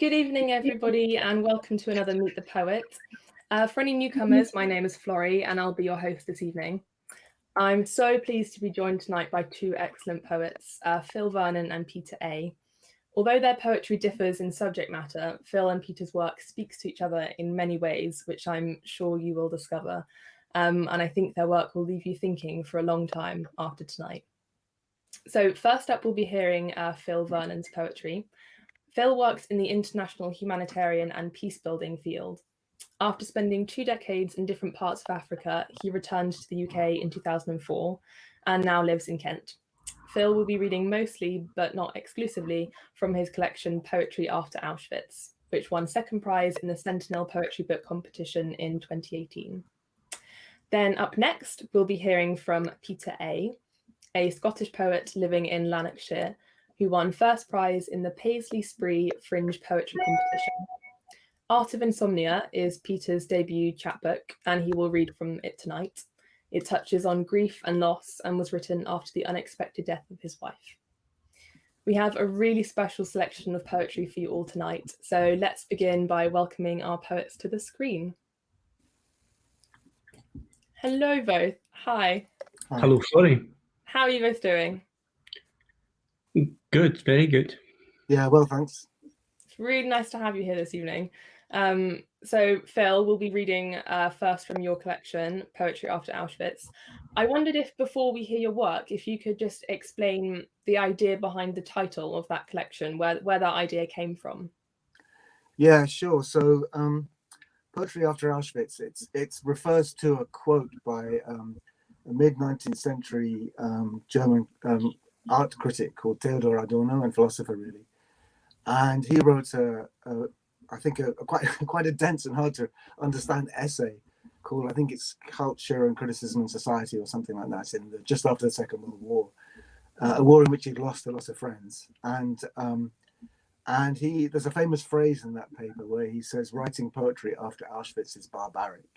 Good evening, everybody, and welcome to another Meet the Poet. For any newcomers, my name is Florrie, and I'll be your host this evening. I'm so pleased to be joined tonight by two excellent poets, Phil Vernon and Peter A. Although their poetry differs in subject matter, Phil and Peter's work speaks to each other in many ways, which I'm sure you will discover. And I think their work will leave you thinking for a long time after tonight. So first up, we'll be hearing Phil Vernon's poetry. Phil works in the international humanitarian and peacebuilding field. After spending 2 decades in different parts of Africa, he returned to the UK in 2004 and now lives in Kent. Phil will be reading mostly, but not exclusively, from his collection Poetry After Auschwitz, which won second prize in the Sentinel Poetry Book Competition in 2018. Then up next, we'll be hearing from Peter A, Scottish poet living in Lanarkshire, who won first prize in the Paisley Spree Fringe Poetry Competition. Art of Insomnia is Peter's debut chapbook, and he will read from it tonight. It touches on grief and loss and was written after the unexpected death of his wife. We have a really special selection of poetry for you all tonight, so let's begin by welcoming our poets to the screen. Hello both. Hi. Hello, Florrie. How are you both doing? Good, very good. Yeah, well, thanks. It's really nice to have you here this evening. So Phil will be reading first from your collection, Poetry After Auschwitz. I wondered if before we hear your work, if you could just explain the idea behind the title of that collection, where that idea came from. Yeah, sure. So Poetry After Auschwitz, it refers to a quote by a mid-19th century German art critic called Theodor Adorno, and philosopher really. And he wrote I think quite a dense and hard to understand essay called, I think it's Culture and Criticism in Society or something like that, just after the Second World War, a war in which he'd lost a lot of friends. And there's a famous phrase in that paper where he says, writing poetry after Auschwitz is barbaric.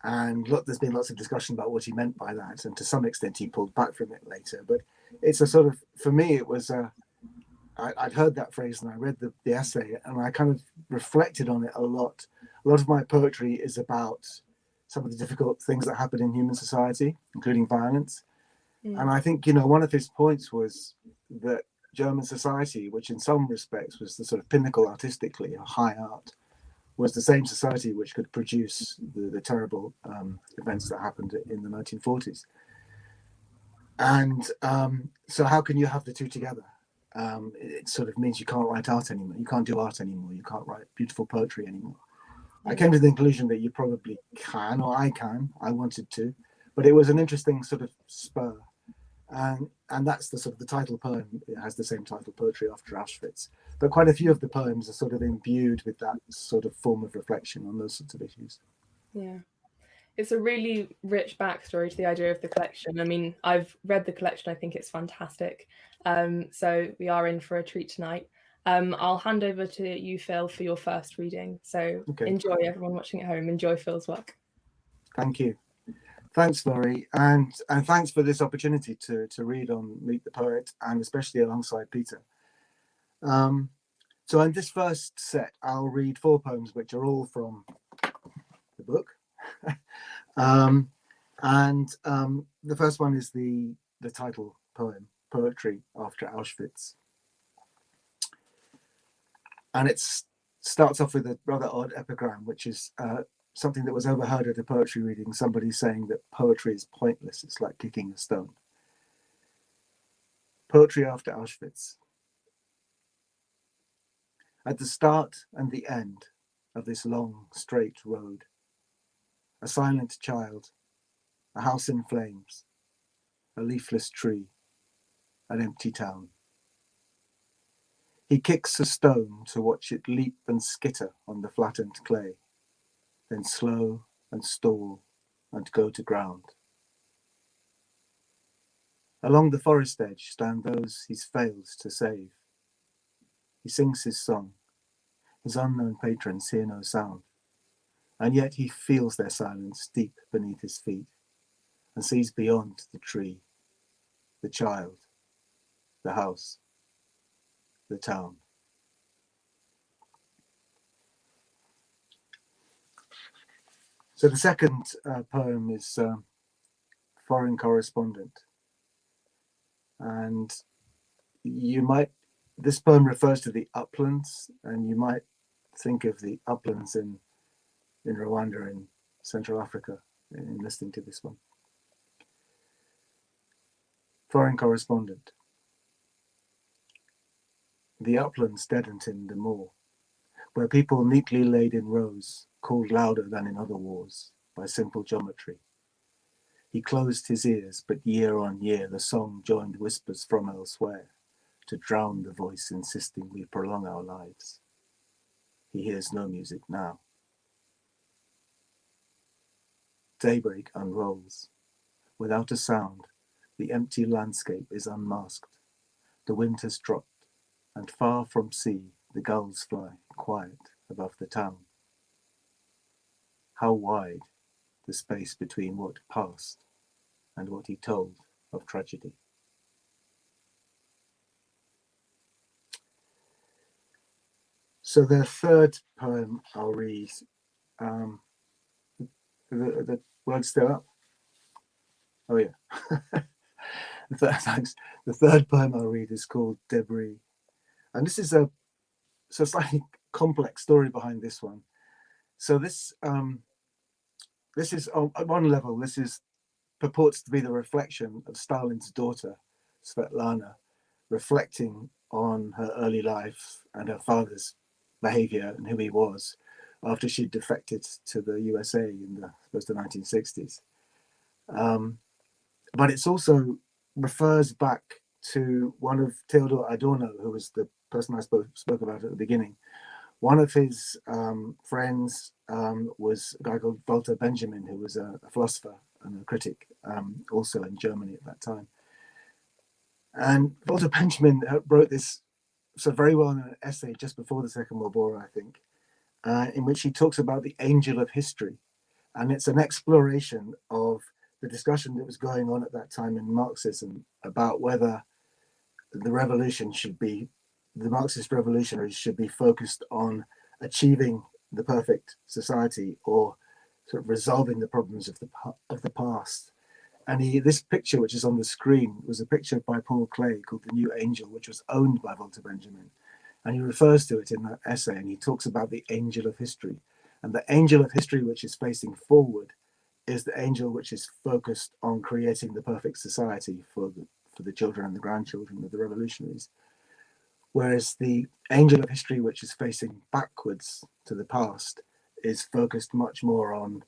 And look, there's been lots of discussion about what he meant by that, and to some extent he pulled back from it later. But it's a sort of, for me, it was I'd heard that phrase and I read the essay and I kind of reflected on it a lot. A lot of my poetry is about some of the difficult things that happen in human society, including violence. And I think, one of his points was that German society, which in some respects was the sort of pinnacle artistically of high art, was the same society which could produce the terrible events that happened in the 1940s. And so how can you have the two together? It sort of means you can't write art anymore. You can't do art anymore. You can't write beautiful poetry anymore. I came to the conclusion that you probably can, or I can. I wanted to, but it was an interesting sort of spur. And that's the sort of the title poem. It has the same title, Poetry After Auschwitz. But quite a few of the poems are sort of imbued with that sort of form of reflection on those sorts of issues. Yeah. It's a really rich backstory to the idea of the collection. I mean, I've read the collection. I think it's fantastic. So we are in for a treat tonight. I'll hand over to you, Phil, for your first reading. So Enjoy, everyone watching at home. Enjoy Phil's work. Thank you. Thanks, Laurie. And thanks for this opportunity to read on Meet the Poet, and especially alongside Peter. So in this first set, I'll read 4 poems, which are all from the book. The first one is the title poem, Poetry After Auschwitz. And it starts off with a rather odd epigram, which is something that was overheard at a poetry reading, somebody saying that poetry is pointless, it's like kicking a stone. Poetry After Auschwitz. At the start and the end of this long, straight road, a silent child, a house in flames, a leafless tree, an empty town. He kicks a stone to watch it leap and skitter on the flattened clay, then slow and stall and go to ground. Along the forest edge stand those he's failed to save. He sings his song. His unknown patrons hear no sound, and yet he feels their silence deep beneath his feet and sees beyond the tree, the child, the house, the town. So the second poem is Foreign Correspondent. And this poem refers to the uplands, and you might think of the uplands in Rwanda in Central Africa in listening to this one. Foreign Correspondent. The uplands deadened him the more, where people neatly laid in rows, called louder than in other wars by simple geometry. He closed his ears, but year on year the song joined whispers from elsewhere to drown the voice insisting we prolong our lives. He hears no music now. Daybreak unrolls. Without a sound, the empty landscape is unmasked. The wind has dropped, and far from sea, the gulls fly quiet above the town. How wide the space between what passed and what he told of tragedy. So the third poem I'll read, the word's still up? Oh yeah. Thanks. The third poem I'll read is called Debris. And this is a slightly complex story behind this one. So this is at one level, this is purports to be the reflection of Stalin's daughter, Svetlana, reflecting on her early life and her father's behavior and who he was after she defected to the USA in the 1960s. But it's also refers back to one of Theodor Adorno, who was the person I spoke about at the beginning. One of his friends was a guy called Walter Benjamin, who was a philosopher and a critic, also in Germany at that time. And Walter Benjamin wrote this very well-known essay just before the Second World War, I think, in which he talks about the angel of history. And it's an exploration of the discussion that was going on at that time in Marxism about whether the revolution should be, the Marxist revolutionaries should be focused on achieving the perfect society or sort of resolving the problems of the past. And this picture, which is on the screen, was a picture by Paul Klee called The New Angel, which was owned by Walter Benjamin. And he refers to it in that essay, and he talks about the angel of history. And the angel of history, which is facing forward, is the angel which is focused on creating the perfect society for the children and the grandchildren of the revolutionaries. Whereas the angel of history, which is facing backwards to the past, is focused much more on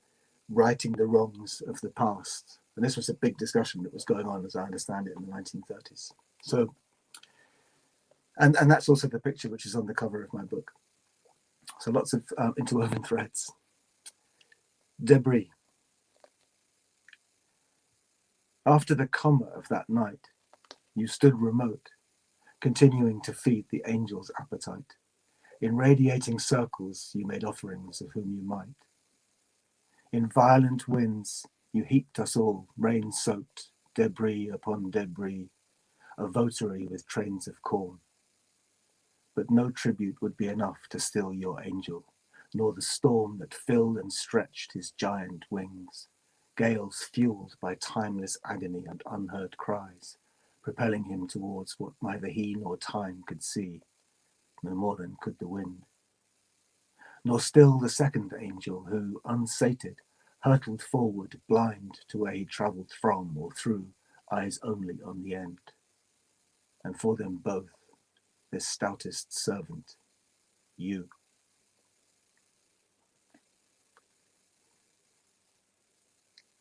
righting the wrongs of the past. And this was a big discussion that was going on, as I understand it, in the 1930s. So, and that's also the picture which is on the cover of my book. So lots of interwoven threads. Debris. After the comma of that night, you stood remote, continuing to feed the angel's appetite. In radiating circles, you made offerings of whom you might. In violent winds, you heaped us all, rain-soaked, debris upon debris, a votary with trains of corn. But no tribute would be enough to still your angel, nor the storm that filled and stretched his giant wings, gales fueled by timeless agony and unheard cries, propelling him towards what neither he nor time could see, no more than could the wind. Nor still the second angel who, unsated, hurtled forward, blind to where he travelled from or through, eyes only on the end. And for them both, this stoutest servant, you.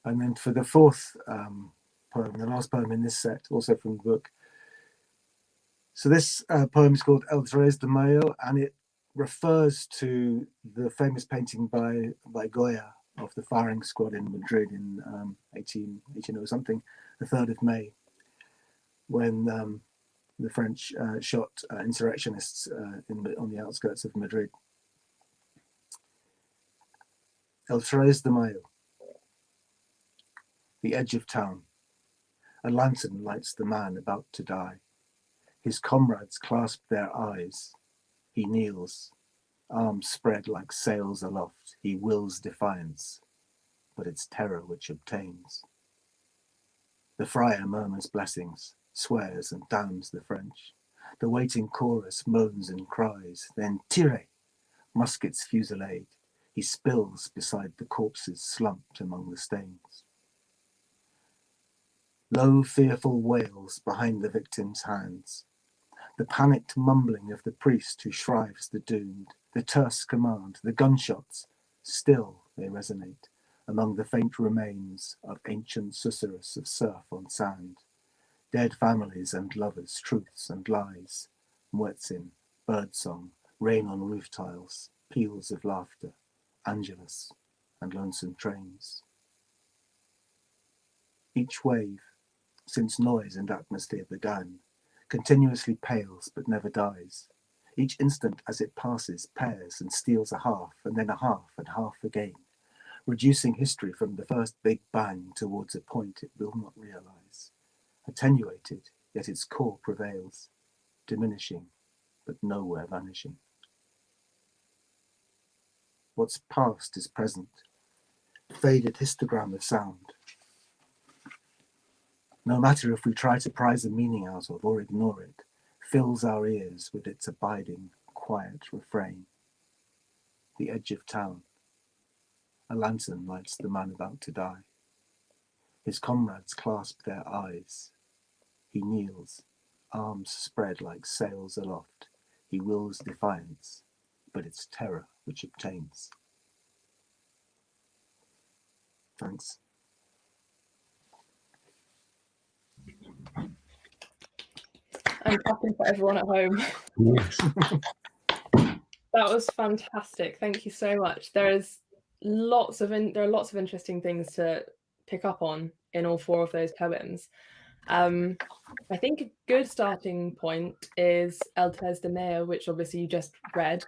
And then for the fourth poem, the last poem in this set, also from the book. So this poem is called El Tres de Mayo, and it refers to the famous painting by Goya of the firing squad in Madrid in 1800 something, the 3rd of May, when the French shot insurrectionists on the outskirts of Madrid. El Tres de Mayo. The edge of town. A lantern lights the man about to die. His comrades clasp their eyes. He kneels, arms spread like sails aloft. He wills defiance. but it's terror which obtains. The friar murmurs blessings, swears and damns the French. The waiting chorus moans and cries, then tire, muskets fusillade. He spills beside the corpses slumped among the stains. Low fearful wails behind the victim's hands, the panicked mumbling of the priest who shrives the doomed, the terse command, the gunshots, still they resonate among the faint remains of ancient susurrus of surf on sand, dead families and lovers, truths and lies, muezzin, birdsong, rain on roof tiles, peals of laughter, Angelus and lonesome trains. Each wave, since noise and atmosphere began, continuously pales but never dies. Each instant as it passes pairs and steals a half and then a half and half again, reducing history from the first big bang towards a point it will not realize. Attenuated, yet its core prevails, diminishing but nowhere vanishing. What's past is present, faded histogram of sound. No matter if we try to prise a meaning out of or ignore it, fills our ears with its abiding, quiet refrain. The edge of town. A lantern lights the man about to die. His comrades clasp their eyes. He kneels, arms spread like sails aloft. He wills defiance, but it's terror which obtains. Thanks. I'm clapping for everyone at home. Yes. That was fantastic. Thank you so much. There are lots of interesting things to pick up on in all four of those poems. I think a good starting point is El Tres de Mayo, which obviously you just read,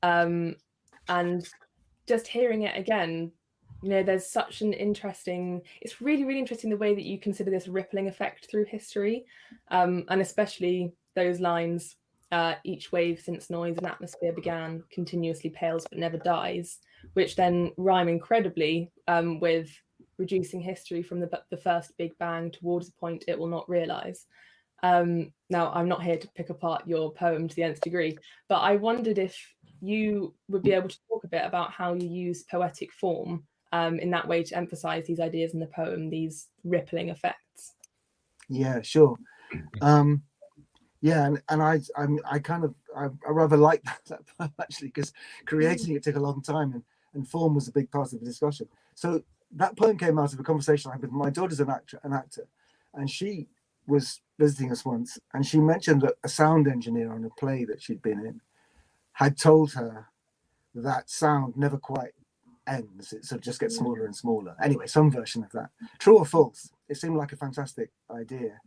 and just hearing it again, you know, there's such an interesting, it's really, really interesting the way that you consider this rippling effect through history, and especially those lines, each wave since noise and atmosphere began continuously pales but never dies, which then rhyme incredibly with reducing history from the first big bang towards a point it will not realize. Now, I'm not here to pick apart your poem to the nth degree, but I wondered if you would be able to talk a bit about how you use poetic form in that way to emphasize these ideas in the poem, these rippling effects. Yeah, sure. Yeah, and I rather like that poem actually, because creating it took a long time, and form was a big part of the discussion. So that poem came out of a conversation I had with my daughter's an actor, and she was visiting us once, and she mentioned that a sound engineer on a play that she'd been in had told her that sound never quite ends. It sort of just gets smaller and smaller. Anyway, some version of that. True or false? It seemed like a fantastic idea.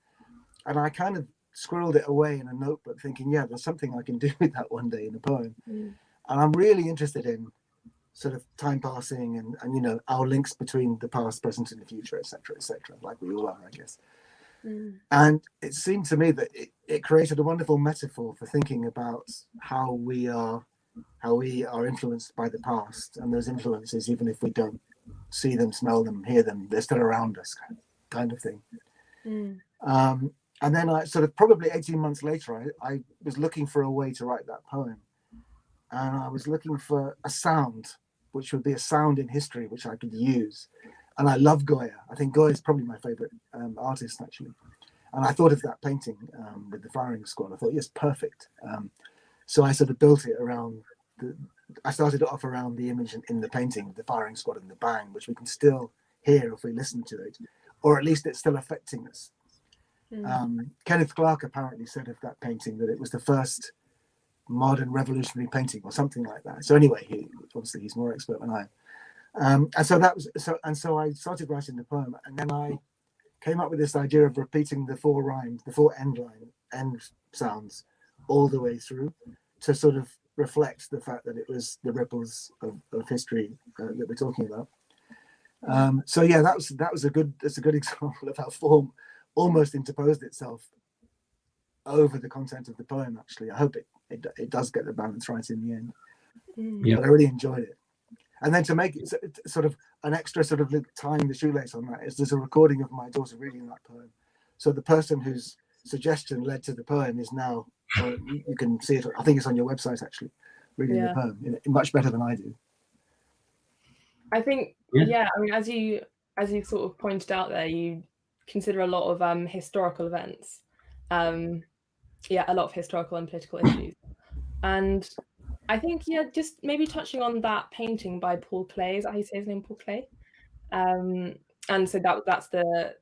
And I kind of squirreled it away in a notebook thinking, yeah, there's something I can do with that one day in a poem. And I'm really interested in sort of time passing and you know, our links between the past, present and the future, etc., like we all are, I guess. And it seemed to me that it created a wonderful metaphor for thinking about how we are influenced by the past, and those influences, even if we don't see them, smell them, hear them, they're still around us, kind of thing. And then I sort of probably 18 months later, I was looking for a way to write that poem, and I was looking for a sound, which would be a sound in history which I could use. And I love Goya. I think Goya is probably my favorite artist, actually. And I thought of that painting with the firing squad. I thought, yes, perfect. So I sort of built it around, I started off around the image in the painting, the firing squad and the bang, which we can still hear if we listen to it, or at least it's still affecting us. Kenneth Clark apparently said of that painting that it was the first modern revolutionary painting or something like that. So anyway, obviously he's more expert than I am. And so I started writing the poem, and then I came up with this idea of repeating the four rhymes, the four end sounds all the way through to sort of reflect the fact that it was the ripples of history that we're talking about. So yeah, that's a good example of how form almost interposed itself over the content of the poem. Actually, I hope it does get the balance right in the end. Yeah. But I really enjoyed it. And then to make it sort of an extra sort of tying the shoelace on that is there's a recording of my daughter reading that poem. So the person whose suggestion led to the poem is now, or you can see it, I think it's on your website actually, reading the poem much better than I do. I think, I mean, as you sort of pointed out there, you consider a lot of historical events. A lot of historical and political issues. And I think, just maybe touching on that painting by Paul Klee, is that how you say his name, Paul Klee? And so that's the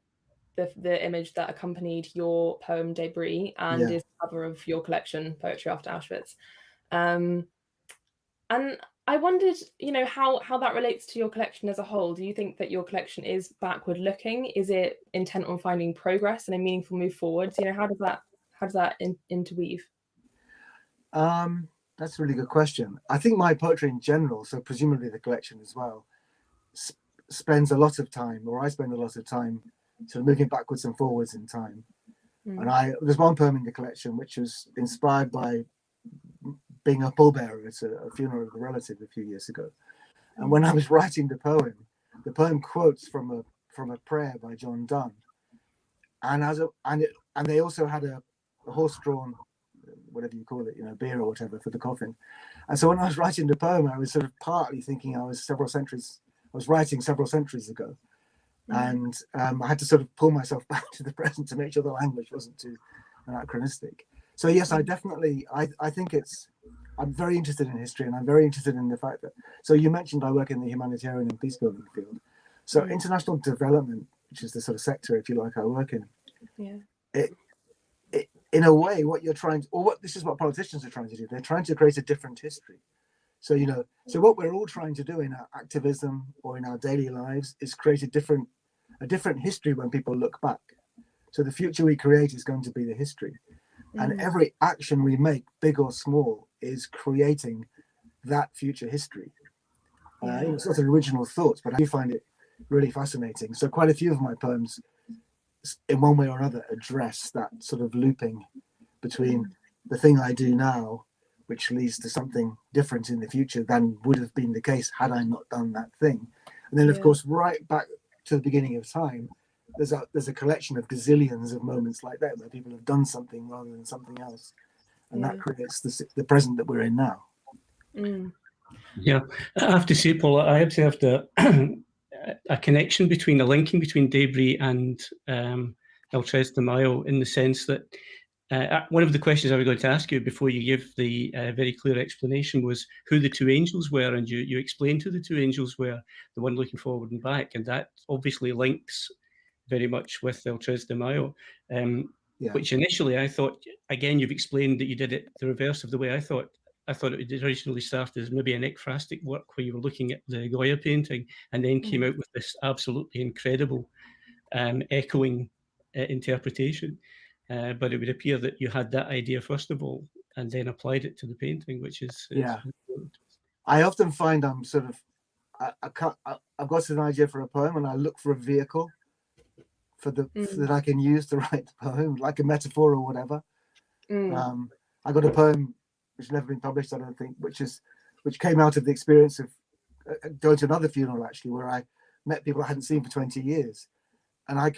image that accompanied your poem Debris and is the cover of your collection, Poetry After Auschwitz. And I wondered, how that relates to your collection as a whole. Do you think that your collection is backward looking? Is it intent on finding progress and a meaningful move forward? How does that interweave? That's a really good question. I think my poetry in general, so presumably the collection as well, spends a lot of time, or I spend a lot of time, sort of moving backwards and forwards in time. And there's one poem in the collection which was inspired by being a pallbearer at a funeral of a relative a few years ago. And when I was writing the poem quotes from a prayer by John Donne, and they also had a horse-drawn, whatever you call it, beer or whatever for the coffin. And so when I was writing the poem, I was sort of partly thinking I was writing several centuries ago. And I had to sort of pull myself back to the present to make sure the language wasn't too anachronistic. So yes, I definitely, I think I'm very interested in history, and I'm very interested in the fact that, so you mentioned I work in the humanitarian and peacebuilding field. So international development, which is the sort of sector, if you like, I work in, it in a way, what you're trying to, or this is what politicians are trying to do. They're trying to create a different history. So, so what we're all trying to do in our activism or in our daily lives is create a different history when people look back. So the future we create is going to be the history. And every action we make, big or small, is creating that future history. It's not an original thought, but I do find it really fascinating. So quite a few of my poems, in one way or another, address that sort of looping between the thing I do now, which leads to something different in the future than would have been the case had I not done that thing. And then, of course, right back to the beginning of time, there's a collection of gazillions of moments like that where people have done something rather than something else, and that creates the present that we're in now. Yeah, I have to say, Paul, I observed a connection between, a linking between Debris and El Tres de Mayo, in the sense that one of the questions I was going to ask you before you give the very clear explanation was who the two angels were, and you explained who the two angels were, the one looking forward and back, and that obviously links very much with El Tres de Mayo, which initially I thought, again, you've explained that you did it the reverse of the way I thought. I thought it originally started as maybe an ekphrastic work where you were looking at the Goya painting and then came out with this absolutely incredible echoing interpretation. But it would appear that you had that idea first of all and then applied it to the painting, which is I often find I'm sort of I've got an idea for a poem and I look for a vehicle that I can use to write the poem, like a metaphor or whatever. I got a poem which has never been published, I don't think, which came out of the experience of going to another funeral actually, where I met people I hadn't seen for 20 years, and I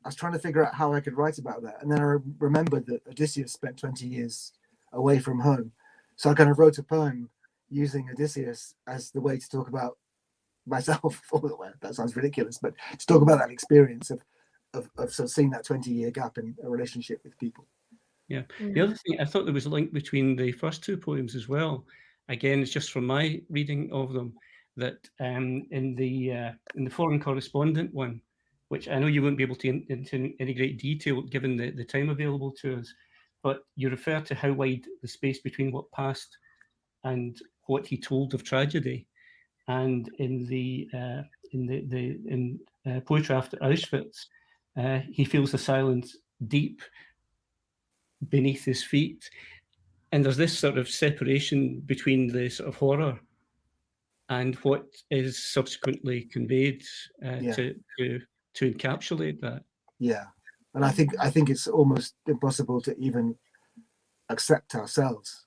was trying to figure out how I could write about that. And then I remembered that Odysseus spent 20 years away from home. So I kind of wrote a poem using Odysseus as the way to talk about myself. Well, that sounds ridiculous, but to talk about that experience of sort of seeing that 20-year gap in a relationship with people. Yeah. The other thing, I thought there was a link between the first two poems as well. Again, it's just from my reading of them that in the foreign correspondent one, which I know you won't be able to into any great detail given the time available to us, but you refer to how wide the space between what passed and what he told of tragedy. And in Poetry After Auschwitz, he feels the silence deep beneath his feet. And there's this sort of separation between the sort of horror and what is subsequently conveyed to encapsulate that. Yeah, and I think it's almost impossible to even accept ourselves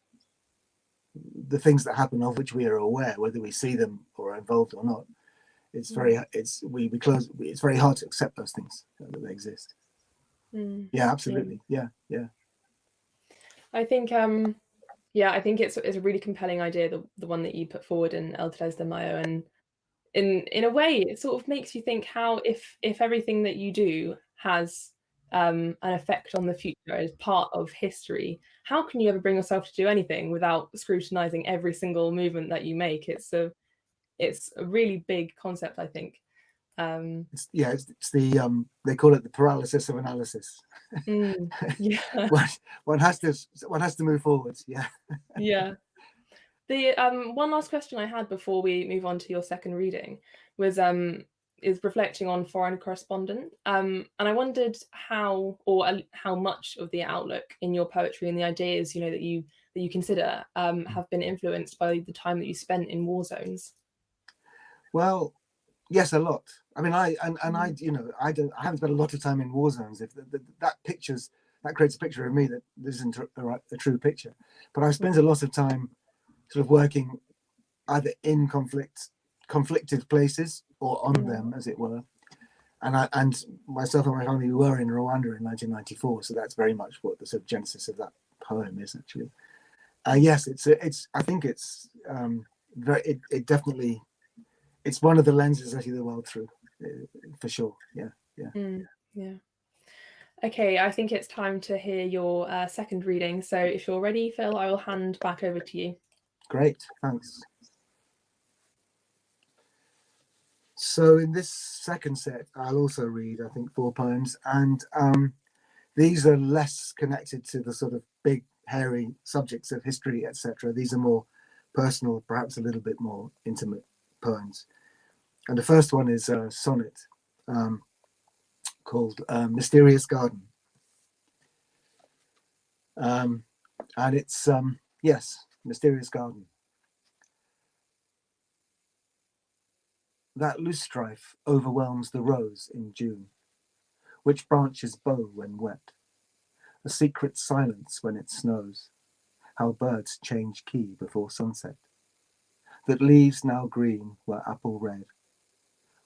the things that happen of which we are aware, whether we see them or are involved or not, it's very it's very hard to accept those things that they exist. Yeah, absolutely. Yeah. I think I think it's a really compelling idea, the one that you put forward in El Tres de Mayo, and in a way it sort of makes you think how if everything that you do has an effect on the future as part of history, how can you ever bring yourself to do anything without scrutinizing every single movement that you make? It's a really big concept, I think. It's the they call it the paralysis of analysis. Yeah. one has to move forwards. Yeah. The one last question I had before we move on to your second reading was is reflecting on foreign correspondent, and I wondered how much of the outlook in your poetry and the ideas that you consider have been influenced by the time that you spent in war zones. Well, yes, a lot. I mean, I haven't spent a lot of time in war zones. If that creates a picture of me that isn't a true picture. But I've spent a lot of time sort of working either in conflicted places or on them, as it were. And myself and my family were in Rwanda in 1994, so that's very much what the sort of genesis of that poem is, actually. Yes, I think it's it definitely, it's one of the lenses I see the world through, for sure. Yeah. Okay, I think it's time to hear your second reading. So if you're ready, Phil, I will hand back over to you. Great, thanks. So in this second set, I'll also read, I think, 4 poems, and these are less connected to the sort of big, hairy subjects of history, etc. These are more personal, perhaps a little bit more intimate poems. And the first one is a sonnet called Mysterious Garden. And it's, yes, Mysterious Garden. That loosestrife overwhelms the rose in June, which branches bow when wet, a secret silence when it snows, how birds change key before sunset, that leaves now green were apple red,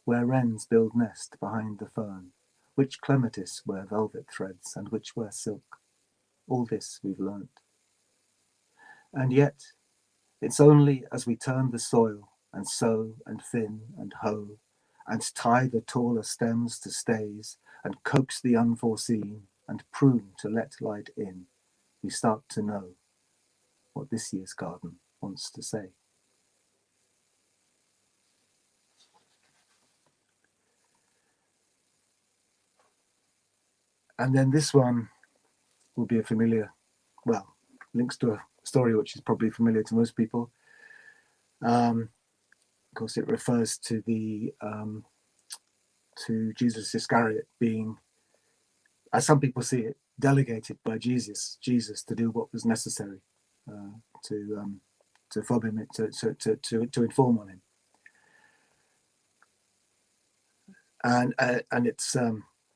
where wrens build nest behind the fern, which clematis wear velvet threads and which wear silk. All this we've learnt. And yet, it's only as we turn the soil and sow and thin and hoe and tie the taller stems to stays and coax the unforeseen and prune to let light in, we start to know what this year's garden wants to say. And then this one will be links to a story which is probably familiar to most people. Of course, it refers to to Jesus Iscariot being, as some people see it, delegated by Jesus to do what was necessary to fob him, to inform on him. And it's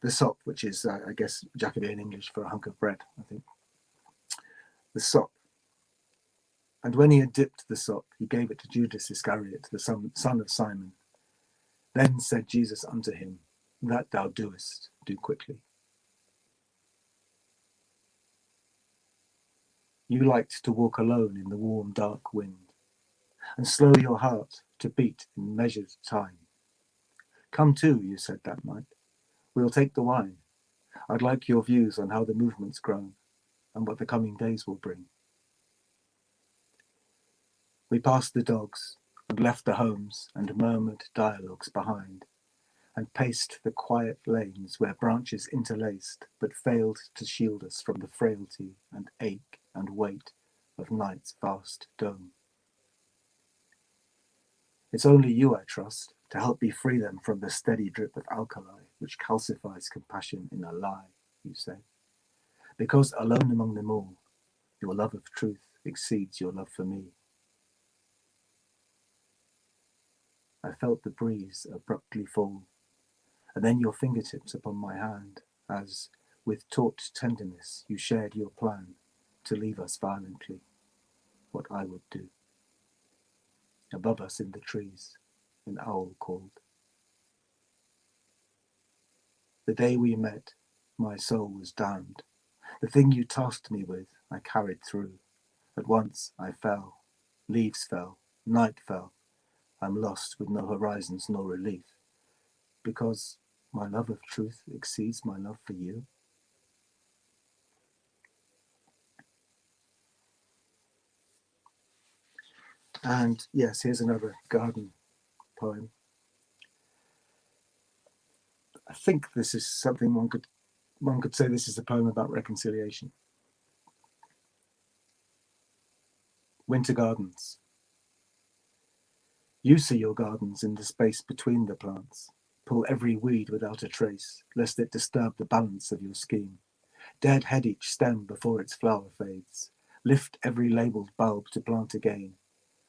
the sop, which is, I guess, Jacobean English for a hunk of bread, I think. The sop. And when he had dipped the sop, he gave it to Judas Iscariot, the son of Simon. Then said Jesus unto him, that thou doest, do quickly. You liked to walk alone in the warm, dark wind, and slow your heart to beat in measured time. Come too, you said that night. We'll take the wine. I'd like your views on how the movement's grown, and what the coming days will bring. We passed the dogs, and left the homes and murmured dialogues behind, and paced the quiet lanes where branches interlaced but failed to shield us from the frailty and ache and weight of night's vast dome. It's only you I trust to help me free them from the steady drip of alkali which calcifies compassion in a lie, you say. Because alone among them all, your love of truth exceeds your love for me. I felt the breeze abruptly fall, and then your fingertips upon my hand, as, with taut tenderness, you shared your plan to leave us violently, what I would do. Above us in the trees, an owl called. The day we met, my soul was damned. The thing you tasked me with, I carried through. At once I fell, leaves fell, night fell. I'm lost with no horizons nor relief, because my love of truth exceeds my love for you. And yes, here's another garden poem. I think this is something one could say this is a poem about reconciliation. Winter gardens. You see your gardens in the space between the plants. Pull every weed without a trace, lest it disturb the balance of your scheme. Deadhead each stem before its flower fades. Lift every labelled bulb to plant again,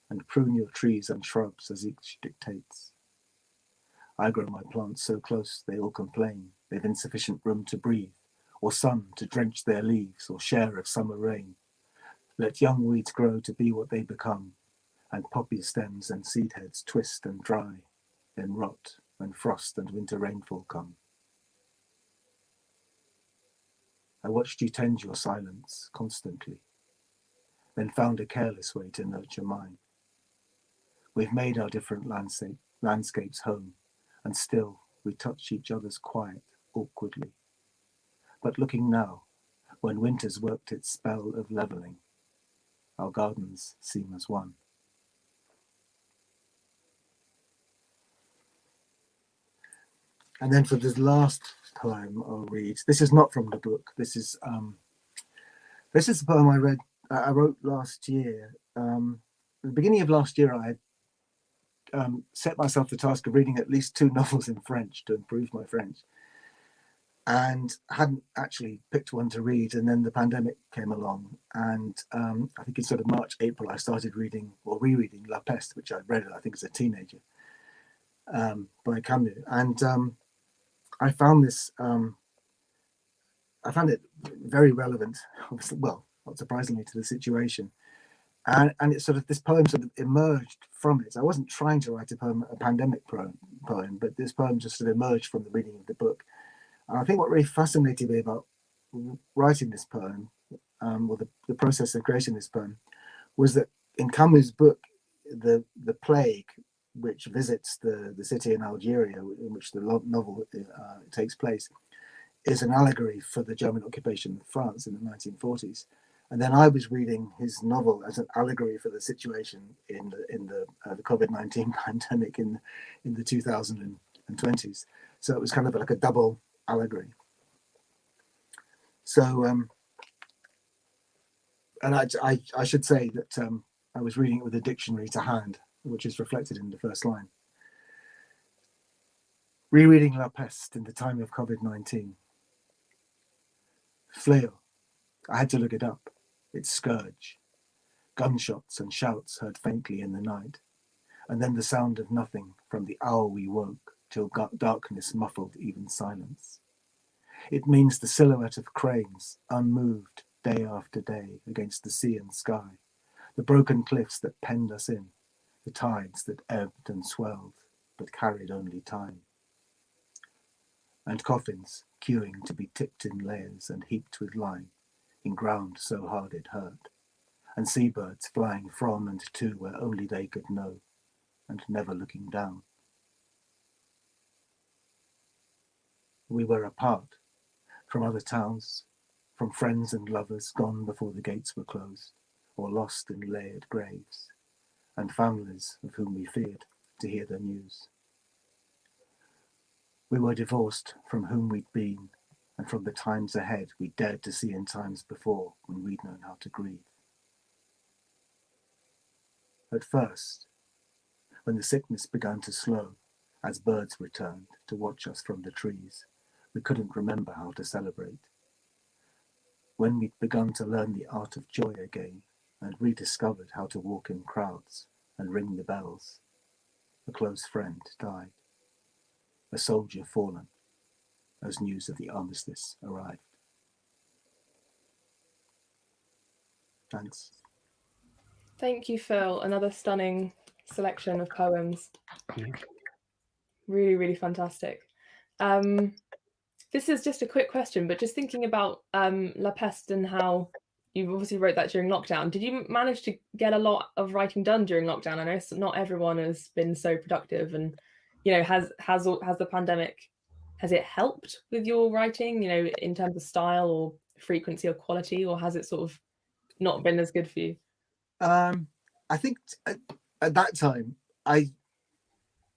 and prune your trees and shrubs as each dictates. I grow my plants so close they all complain they've insufficient room to breathe, or sun to drench their leaves, or share of summer rain. Let young weeds grow to be what they become, and poppy stems and seed heads twist and dry, then rot when frost and winter rainfall come. I watched you tend your silence constantly, then found a careless way to nurture mine. We've made our different landscapes home, and still we touch each other's quiet awkwardly. But looking now, when winter's worked its spell of levelling, our gardens seem as one. And then for this last poem I'll read, this is not from the book, this is a poem I wrote last year. At the beginning of last year, I had set myself the task of reading at least 2 novels in French to improve my French, and hadn't actually picked one to read. And then the pandemic came along, and I think in sort of March, April, I started reading or rereading La Peste, which I'd read, I think, as a teenager, by Camus. And I found this, I found it very relevant, well, not surprisingly, to the situation. And it's sort of, this poem sort of emerged from it. I wasn't trying to write a pandemic poem, but this poem just sort of emerged from the reading of the book. And I think what really fascinated me about writing this poem, or the process of creating this poem, was that in Camus' book, the plague, which visits the city in Algeria, in which the novel takes place, is an allegory for the German occupation of France in the 1940s. And then I was reading his novel as an allegory for the situation in the COVID-19 pandemic in the 2020s. So it was kind of like a double allegory. So, and I should say that I was reading it with a dictionary to hand, which is reflected in the first line. Rereading La Peste in the time of COVID-19. Flail. I had to look it up. Its scourge. Gunshots and shouts heard faintly in the night, and then the sound of nothing from the hour we woke till darkness muffled even silence. It means the silhouette of cranes, unmoved day after day against the sea and sky, the broken cliffs that penned us in, the tides that ebbed and swelled, but carried only time. And coffins queuing to be tipped in layers and heaped with lime, in ground so hard it hurt, and seabirds flying from and to where only they could know, and never looking down. We were apart from other towns, from friends and lovers gone before the gates were closed, or lost in layered graves, and families of whom we feared to hear the news. We were divorced from whom we'd been, and from the times ahead we dared to see in times before when we'd known how to grieve. At first, when the sickness began to slow, as birds returned to watch us from the trees, we couldn't remember how to celebrate. When we'd begun to learn the art of joy again, and rediscovered how to walk in crowds and ring the bells, a close friend died, a soldier fallen, as news of the armistice arrived. Thanks. Thank you, Phil. Another stunning selection of poems. Yeah. Really, really fantastic. This is just a quick question, but just thinking about La Peste and how you obviously wrote that during lockdown. Did you manage to get a lot of writing done during lockdown? I know not everyone has been so productive, and has the pandemic, has it helped with your writing? In terms of style or frequency or quality, or has it sort of not been as good for you? I think at that time I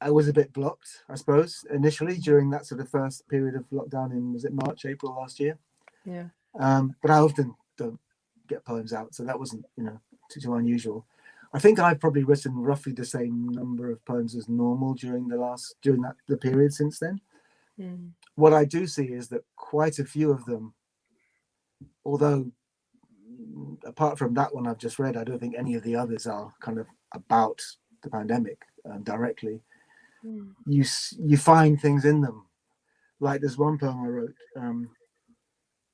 was a bit blocked, I suppose, initially during that sort of first period of lockdown in, was it March, April last year? Yeah. But I often don't get poems out, so that wasn't, too unusual. I think I've probably written roughly the same number of poems as normal during the period since then. Mm. What I do see is that quite a few of them, although apart from that one I've just read, I don't think any of the others are kind of about the pandemic directly. Mm. You find things in them, like there's one poem I wrote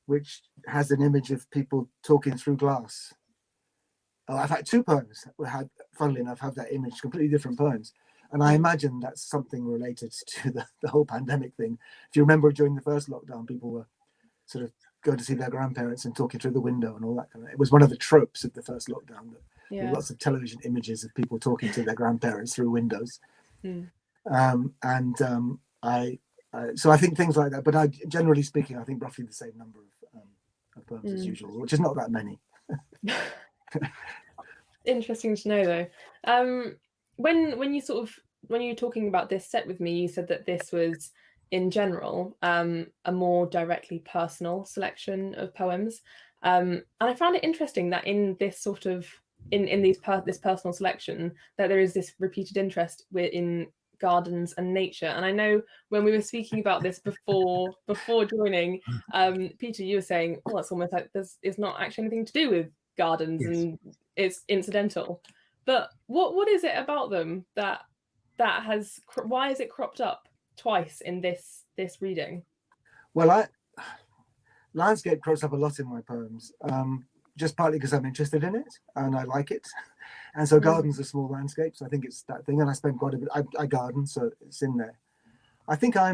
which has an image of people talking through glass. I've had two poems that funnily enough, have that image, completely different poems. And I imagine that's something related to the whole pandemic thing. If you remember, during the first lockdown, people were sort of going to see their grandparents and talking through the window and all that kind of. It was one of the tropes of the first lockdown, that there were lots of television images of people talking to their grandparents through windows. Mm. So I think things like that. But generally speaking, I think roughly the same number of poems as usual, which is not that many. Interesting to know, though. When you were talking about this set with me, you said that this was, in general, a more directly personal selection of poems, and I found it interesting that in this sort of this personal selection, that there is this repeated interest in gardens and nature. And I know when we were speaking about this before joining, Peter, you were saying, well, it's almost like it's not actually anything to do with gardens, yes, and it's incidental. But what is it about them that has, why has it cropped up twice in this reading? Well, landscape crops up a lot in my poems, just partly because I'm interested in it and I like it. And so gardens are small landscapes. I think it's that thing, and I spend quite a bit. I garden, so it's in there. I think I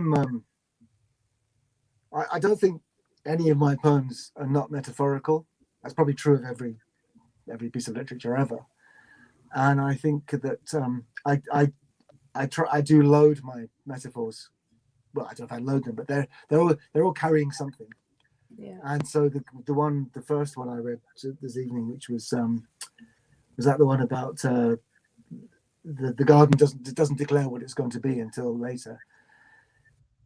don't think any of my poems are not metaphorical. That's probably true of every piece of literature ever. And I think that I do load my metaphors. Well, I don't know if I load them, but they're all carrying something. Yeah. And so the first one I read this evening, which was that the one about the garden doesn't declare what it's going to be until later.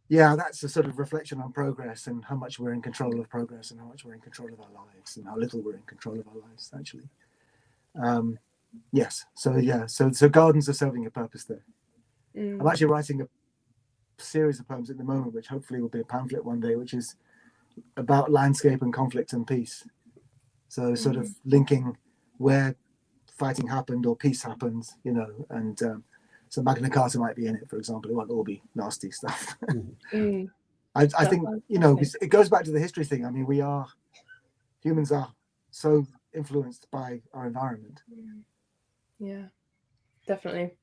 Yeah, that's a sort of reflection on progress and how much we're in control of progress and how much we're in control of our lives and how little we're in control of our lives, actually. Yes. So gardens are serving a purpose there. I'm actually writing a series of poems at the moment, which hopefully will be a pamphlet one day, which is about landscape and conflict and peace. So sort of linking where fighting happened or peace happened, and so Magna Carta might be in it, for example. It won't all be nasty stuff. I think, it goes back to the history thing. I mean, humans are so influenced by our environment. Yeah, definitely.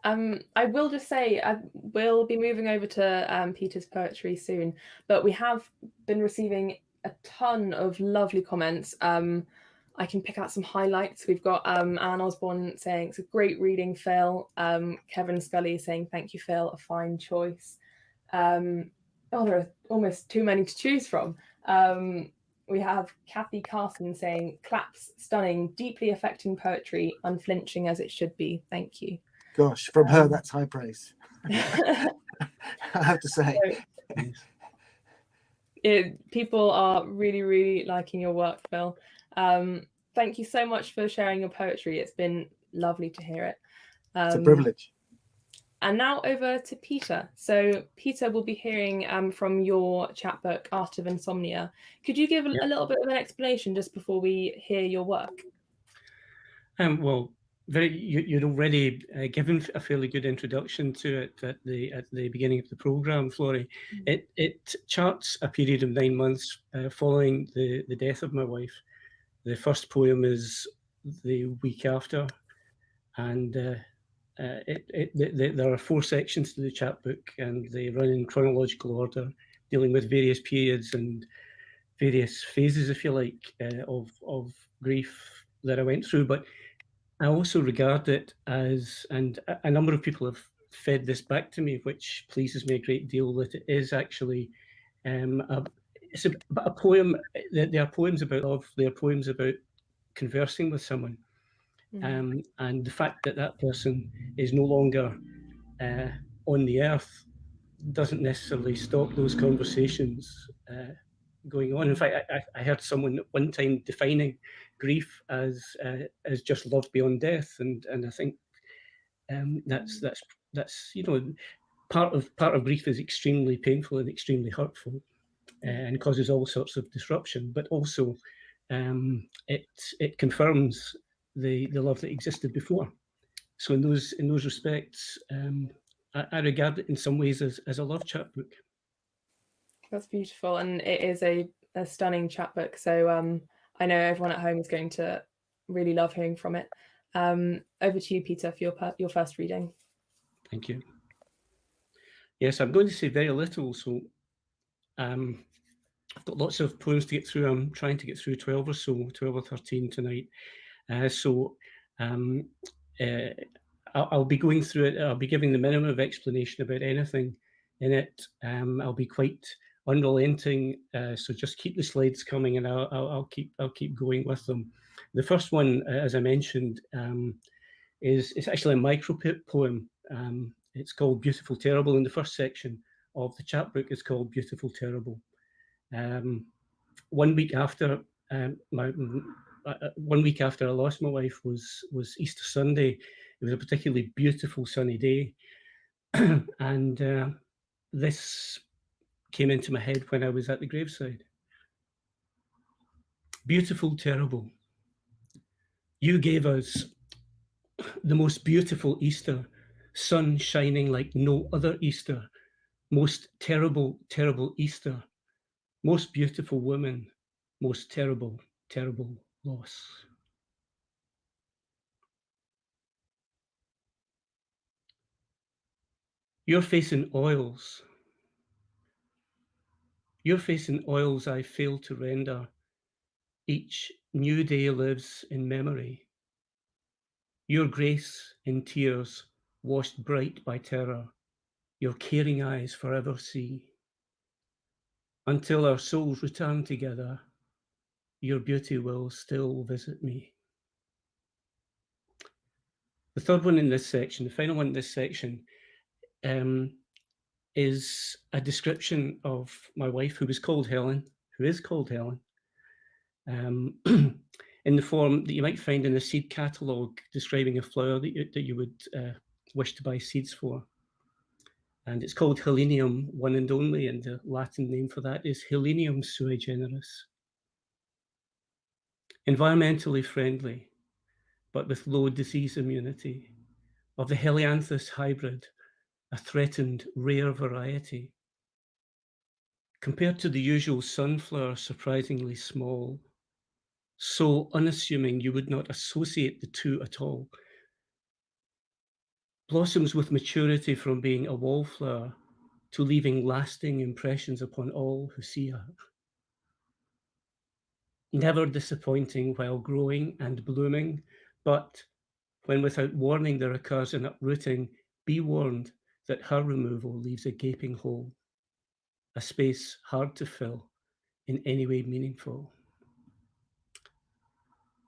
I will just say I will be moving over to Peter's poetry soon, but we have been receiving a ton of lovely comments. I can pick out some highlights. We've got Anne Osborne saying it's a great reading, Phil. Kevin Scully saying thank you, Phil, a fine choice. There are almost too many to choose from. We have Kathy Carson saying claps, stunning, deeply affecting poetry, unflinching as it should be. Thank you. Gosh, from her, that's high praise. I have to say. People are really, really liking your work, Phil. Thank you so much for sharing your poetry. It's been lovely to hear it. It's a privilege. And now over to Peter. So Peter will be hearing from your chapbook, Art of Insomnia. Could you give a little bit of an explanation just before we hear your work? Well, you'd already given a fairly good introduction to it at the beginning of the programme, Florrie. It charts a period of 9 months following the death of my wife. The first poem is the week after, and there are 4 sections to the chapbook, and they run in chronological order, dealing with various periods and various phases, if you like, of grief that I went through. But I also regard it as, and a number of people have fed this back to me, which pleases me a great deal, that it is actually it's a poem. There are poems about love. There are poems about conversing with someone, and the fact that that person is no longer on the earth doesn't necessarily stop those conversations going on. In fact, I heard someone at one time defining grief as just love beyond death, and I think that's part of grief is extremely painful and extremely hurtful, and causes all sorts of disruption. But also, it confirms the love that existed before. So in those respects, I regard it in some ways as a love chapbook. That's beautiful, and it is a stunning chapbook. So I know everyone at home is going to really love hearing from it. Over to you, Peter, for your first reading. Thank you. Yes, I'm going to say very little. So I've got lots of poems to get through. I'm trying to get through 12 or so, 12 or 13 tonight. I'll be going through it. I'll be giving the minimum of explanation about anything in it. I'll be quite unrelenting, so just keep the slides coming, and I'll keep going with them. The first one, as I mentioned, it's actually a micro poem. It's called "Beautiful Terrible," and the first section of the chapbook is called "Beautiful Terrible." 1 week after 1 week after I lost my wife was Easter Sunday. It was a particularly beautiful sunny day, and this came into my head when I was at the graveside. Beautiful, terrible. You gave us the most beautiful Easter, sun shining like no other Easter. Most terrible, terrible Easter. Most beautiful woman. Most terrible, terrible loss. Your face in oils. Your face in oils I fail to render. Each new day lives in memory. Your grace in tears washed bright by terror. Your caring eyes forever see. Until our souls return together, your beauty will still visit me. The third one in this section, the final one in this section, is a description of my wife, who is called Helen, in the form that you might find in a seed catalogue describing a flower that you would wish to buy seeds for. And it's called Helenium, one and only, and the Latin name for that is Helenium sui generis. Environmentally friendly, but with low disease immunity, of the Helianthus hybrid, a threatened rare variety. Compared to the usual sunflower, surprisingly small, so unassuming you would not associate the two at all. Blossoms with maturity from being a wallflower to leaving lasting impressions upon all who see her. Never disappointing while growing and blooming, but when without warning there occurs an uprooting, be warned that her removal leaves a gaping hole, a space hard to fill in any way meaningful.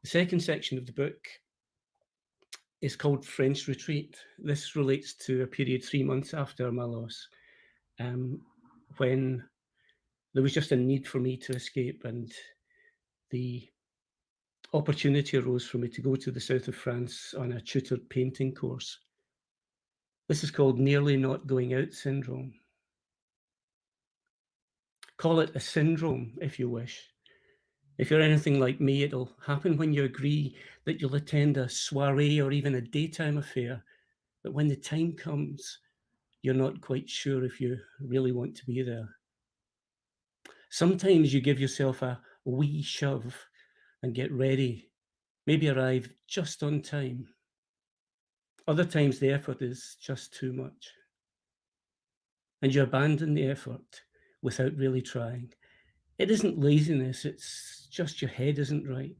The second section of the book is called French Retreat. This relates to a period 3 months after my loss, when there was just a need for me to escape, and the opportunity arose for me to go to the south of France on a tutored painting course. This is called nearly not going out syndrome. Call it a syndrome if you wish. If you're anything like me, it'll happen when you agree that you'll attend a soiree or even a daytime affair, but when the time comes, you're not quite sure if you really want to be there. Sometimes you give yourself a wee shove and get ready, maybe arrive just on time. Other times the effort is just too much. And you abandon the effort without really trying. It isn't laziness, it's just your head isn't right.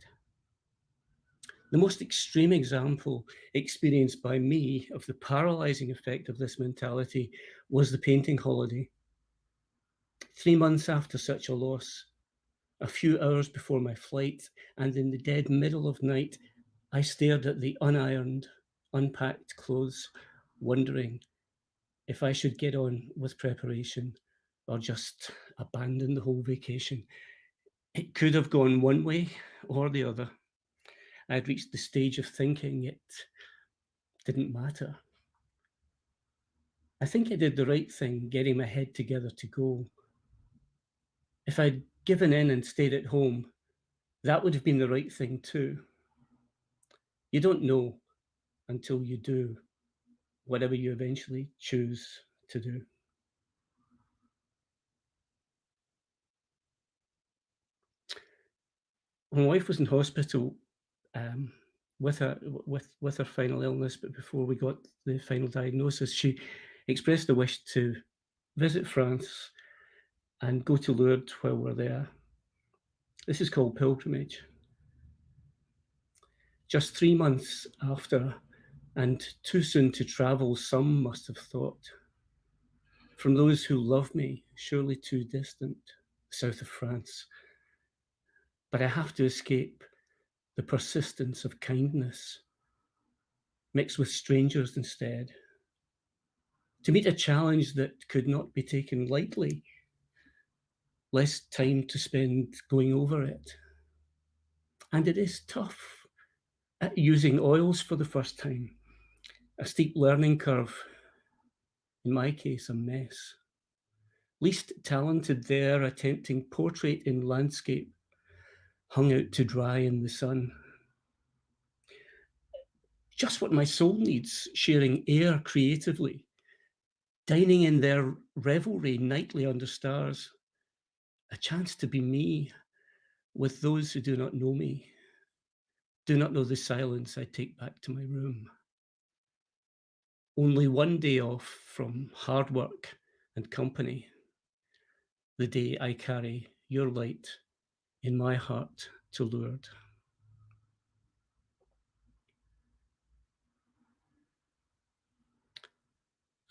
The most extreme example experienced by me of the paralyzing effect of this mentality was the painting holiday. 3 months after such a loss, a few hours before my flight, and in the dead middle of night, I stared at the unironed, unpacked clothes, wondering if I should get on with preparation or just abandon the whole vacation. It could have gone one way or the other. I'd reached the stage of thinking it didn't matter. I think I did the right thing getting my head together to go. If I'd given in and stayed at home, that would have been the right thing too. You don't know until you do whatever you eventually choose to do. My wife was in hospital with her final illness, but before we got the final diagnosis, she expressed a wish to visit France and go to Lourdes while we're there. This is called pilgrimage. Just 3 months after, and too soon to travel, some must have thought. From those who love me, surely too distant, south of France. But I have to escape the persistence of kindness, mixed with strangers instead, to meet a challenge that could not be taken lightly, less time to spend going over it. And it is tough at using oils for the first time, a steep learning curve, in my case, a mess. Least talented there, attempting portrait in landscape, hung out to dry in the sun. Just what my soul needs, sharing air creatively, dining in their revelry nightly under stars, a chance to be me with those who do not know me, do not know the silence I take back to my room. Only one day off from hard work and company, the day I carry your light in my heart to Lourdes.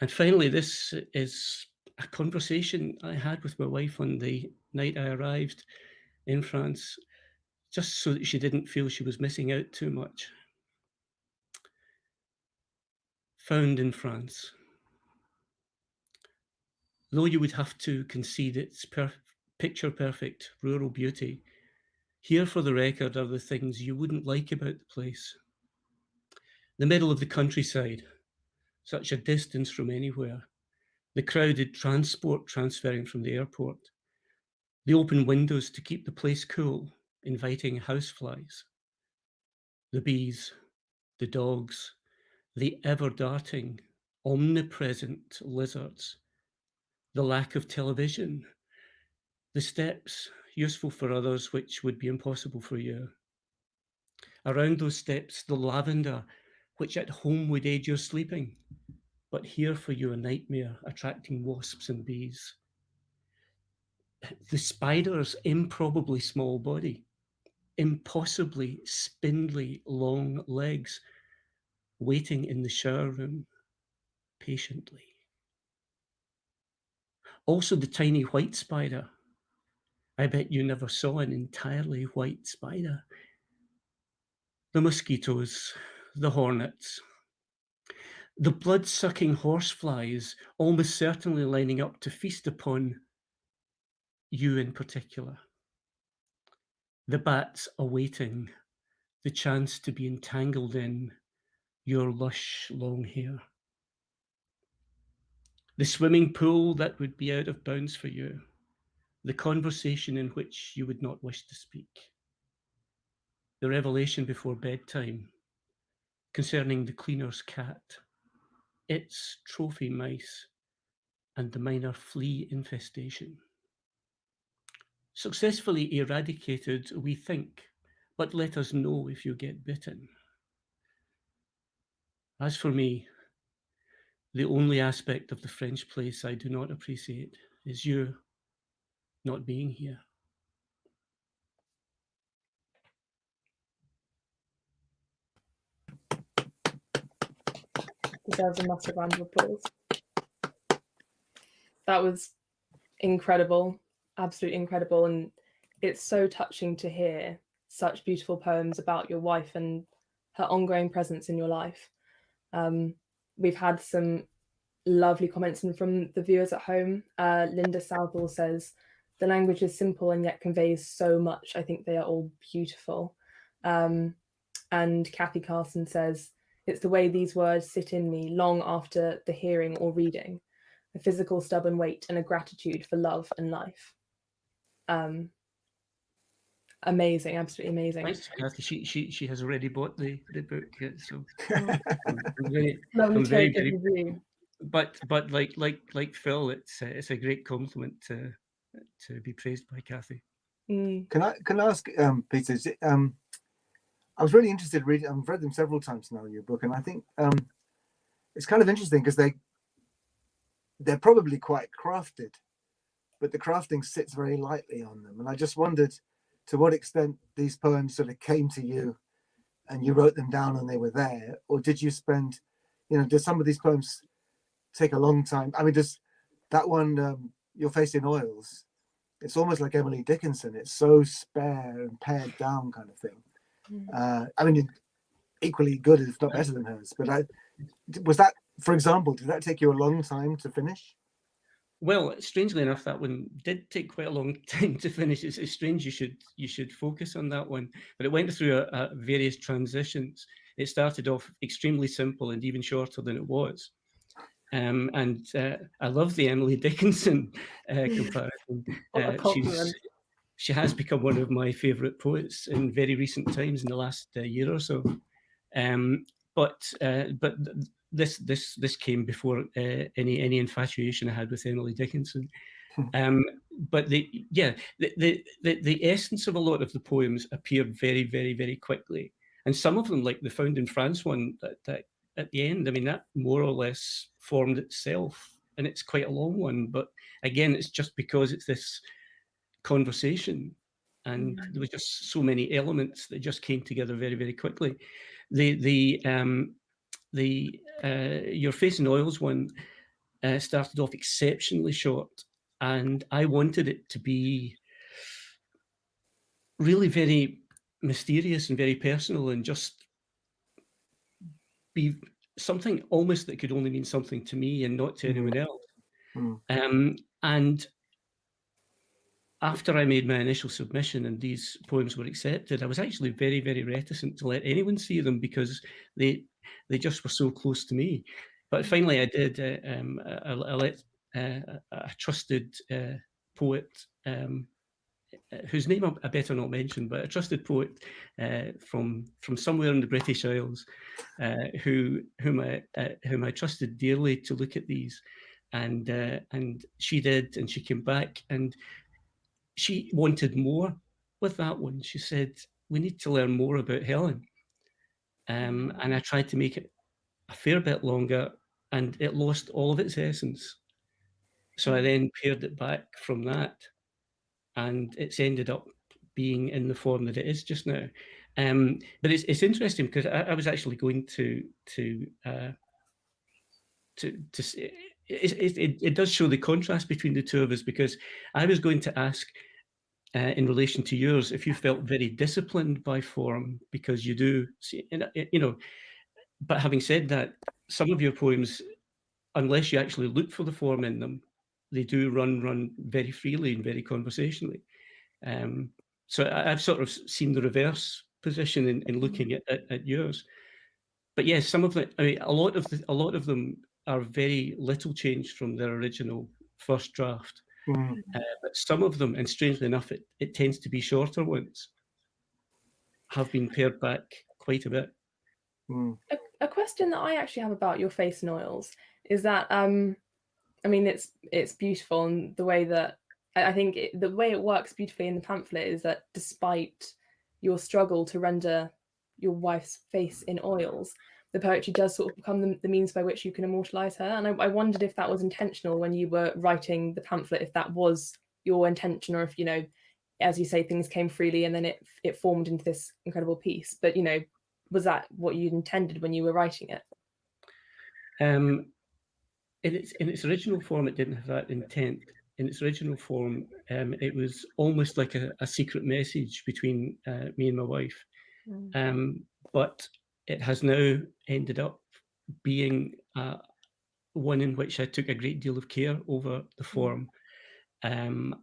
And finally, this is a conversation I had with my wife on the night I arrived in France, just so that she didn't feel she was missing out too much. Found in France. Though you would have to concede its picture-perfect rural beauty, here for the record are the things you wouldn't like about the place. The middle of the countryside, such a distance from anywhere. The crowded transport transferring from the airport. The open windows to keep the place cool, inviting houseflies. The bees, the dogs, the ever-darting, omnipresent lizards. The lack of television. The steps, useful for others, which would be impossible for you. Around those steps, the lavender, which at home would aid your sleeping, but here for you a nightmare, attracting wasps and bees. The spider's improbably small body, impossibly spindly long legs, waiting in the shower room patiently. Also the tiny white spider. I bet you never saw an entirely white spider. The mosquitoes, the hornets, the blood-sucking horseflies, almost certainly lining up to feast upon you in particular. The bats awaiting the chance to be entangled in your lush long hair. The swimming pool that would be out of bounds for you. The conversation in which you would not wish to speak. The revelation before bedtime concerning the cleaner's cat, its trophy mice, and the minor flea infestation. Successfully eradicated, we think, but let us know if you get bitten. As for me, the only aspect of the French place I do not appreciate is you not being here. Deserves a massive round of applause. That was incredible, absolutely incredible, and it's so touching to hear such beautiful poems about your wife and her ongoing presence in your life. We've had some lovely comments and from the viewers at home. Linda Southall says, the language is simple and yet conveys so much. I think they are all beautiful. And Kathy Carson says, it's the way these words sit in me long after the hearing or reading, a physical stubborn weight and a gratitude for love and life. Amazing, absolutely amazing. Thanks, Kathy. She has already bought the book, so Lovely to take a review. But like Phil, it's a great compliment to be praised by Kathy. Can I ask, Peter? I was really interested reading. I've read them several times now, your book, and I think it's kind of interesting because they're probably quite crafted, but the crafting sits very lightly on them. And I just wondered to what extent these poems sort of came to you, and you wrote them down and they were there, or did you spend, does some of these poems take a long time? I mean, does that one, Your Face in Oils, it's almost like Emily Dickinson. It's so spare and pared down kind of thing. I mean, equally good, if not better than hers. But was that, for example, did that take you a long time to finish? Well, strangely enough, that one did take quite a long time to finish. It's strange you should focus on that one, but it went through various transitions. It started off extremely simple and even shorter than it was. And I love the Emily Dickinson comparison. She has become one of my favourite poets in very recent times, in the last year or so. But this came before any infatuation I had with Emily Dickinson. But the essence of a lot of the poems appeared very, very, very quickly, and some of them, like the Found in France one, that at the end, I mean, that more or less formed itself, and it's quite a long one. But again, it's just because it's this conversation, and there was just so many elements that just came together very, very quickly. Your Face in Oils one started off exceptionally short, and I wanted it to be really very mysterious and very personal, and just be something almost that could only mean something to me and not to anyone else. And after I made my initial submission and these poems were accepted, I was actually very, very reticent to let anyone see them because they just were so close to me. But finally I did. I let a trusted poet, whose name I better not mention, but a trusted poet from somewhere in the British Isles, whom I trusted dearly, to look at these, and she did, and she came back and she wanted more with that one. She said, we need to learn more about Helen. And I tried to make it a fair bit longer, and it lost all of its essence. So I then pared it back from that, and it's ended up being in the form that it is just now. But it's interesting because I was actually going to say, it does show the contrast between the two of us, because I was going to ask, in relation to yours, if you felt very disciplined by form, because you do, but having said that, some of your poems, unless you actually look for the form in them, they do run very freely and very conversationally. So I've sort of seen the reverse position in looking at yours. But yes, some of them, I mean, a lot of them are very little changed from their original first draft. But some of them, and strangely enough, it tends to be shorter ones, have been pared back quite a bit. A question that I actually have about Your Face in Oils is that, I mean, it's beautiful, and the way that I think the way it works beautifully in the pamphlet is that despite your struggle to render your wife's face in oils, the poetry does sort of become the means by which you can immortalize her. And I wondered if that was intentional when you were writing the pamphlet, if that was your intention, or if, you know, as you say, things came freely and then it formed into this incredible piece. But, you know, was that what you intended when you were writing it? In its original form, it didn't have that intent. In its original form, it was almost like a secret message between me and my wife. But it has now ended up being one in which I took a great deal of care over the form. And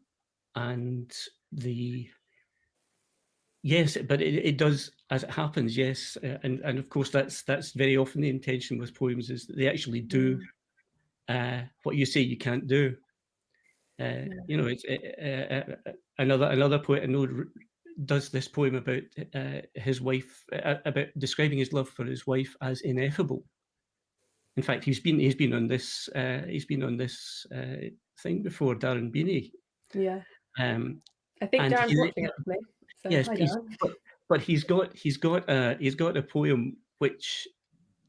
yes, but it does, as it happens, yes. And of course, that's very often the intention with poems, is that they actually do what you say you can't do. You know, it's another poet I know does this poem about his wife, about describing his love for his wife as ineffable. In fact, he's been on this thing before, Darren Beanie. Yeah. I think Darren's watching it with me. So yes, hi, Darren. but he's got a poem which